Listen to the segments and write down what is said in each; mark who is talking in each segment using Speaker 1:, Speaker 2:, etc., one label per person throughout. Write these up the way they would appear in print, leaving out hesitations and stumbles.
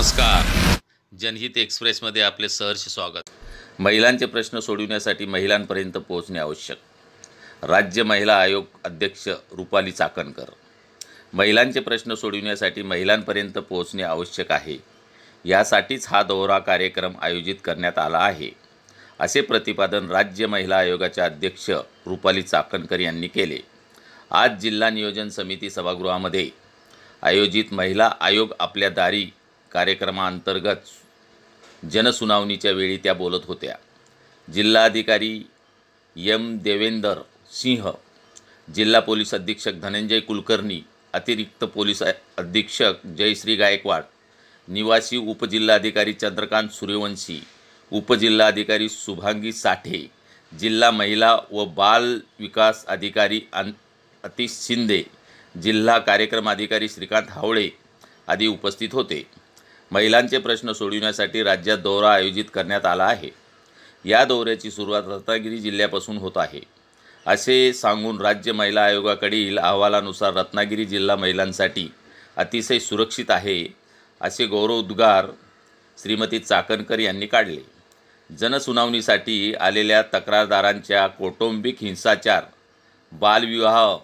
Speaker 1: नमस्कार. जनहित एक्सप्रेसमध्ये आपले सहर्ष स्वागत. महिलांचे प्रश्न सोडविण्यासाठी महिलांपर्यंत पोहोचणे आवश्यक. राज्य महिला आयोग अध्यक्ष रुपाली चाकणकर. महिलांचे प्रश्न सोडविण्यासाठी महिलांपर्यंत पोहोचणे आवश्यक आहे. यासाठीच हा दौरा कार्यक्रम आयोजित करण्यात आला आहे, असे प्रतिपादन राज्य महिला आयोगाच्या अध्यक्ष रुपाली चाकणकर यांनी केले. आज जिल्हा नियोजन समिती सभागृहामध्ये आयोजित महिला आयोग आपल्या दारी कार्यक्रमांतर्गत जनसुनावणीच्या वेळी त्या बोलत होत्या. जिल्हाधिकारी एम देवेंदर सिंह, जिल्हा पोलीस अधीक्षक धनंजय कुलकर्णी, अतिरिक्त पोलीस अधीक्षक जयश्री गायकवाड, निवासी उपजिल्हाधिकारी चंद्रकांत सूर्यवंशी, उपजिल्हाधिकारी शुभांगी साठे, जिल्हा महिला व बाल विकास अधिकारी अतिश शिंदे, जिल्हा कार्यक्रम अधिकारी श्रीकांत हावळे आदी उपस्थित होते. महिलांचे प्रश्न सोडविण्यासाठी राज्यात दौरा आयोजित करण्यात आला आहे. या दौऱ्याची सुरुवात रत्नागिरी जिल्ह्यापासून होत आहे, असे सांगून राज्य महिला आयोगाकडील अहवालानुसार रत्नागिरी जिल्हा महिलांसाठी अतिशय सुरक्षित आहे, असे गौरवोद्गार श्रीमती चाकणकर यांनी काढले. जनसुनावणीसाठी आलेल्या तक्रारदारांच्या कौटुंबिक हिंसाचार, बालविवाह,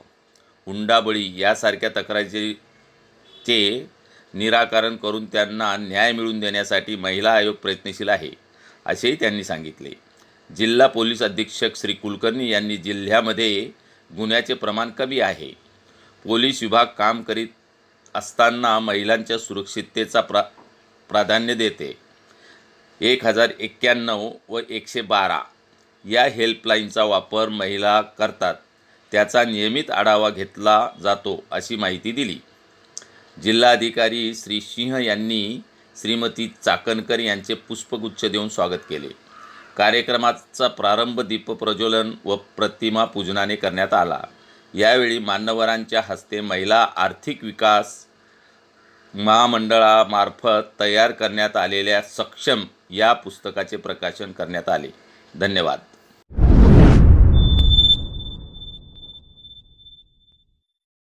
Speaker 1: हुंडाबळी यासारख्या तक्रारीचे निराकरण करून त्यांना न्याय मिळवून देण्यासाठी महिला आयोग प्रयत्नशील आहे, असेही त्यांनी सांगितले. जिल्हा पोलीस अधीक्षक श्री कुलकर्णी यांनी जिल्ह्यामध्ये गुन्ह्याचे प्रमाण कमी आहे. पोलीस विभाग काम करीत असताना महिलांच्या सुरक्षिततेचा प्राधान्य देते. 1091 व 112 या हेल्पलाईनचा वापर महिला करतात, त्याचा नियमित आढावा घेतला जातो, अशी माहिती दिली. जिल्हाधिकारी श्री सिंह यांनी श्रीमती चाकणकर यांचे पुष्पगुच्छ देऊन स्वागत केले. कार्यक्रमाचा प्रारंभ दीपप्रज्वलन व प्रतिमा पूजनाने करण्यात आला. यावेळी मान्यवरांच्या हस्ते महिला आर्थिक विकास महामंडळामार्फत तयार करण्यात आलेल्या सक्षम या पुस्तकाचे प्रकाशन करण्यात आले. धन्यवाद.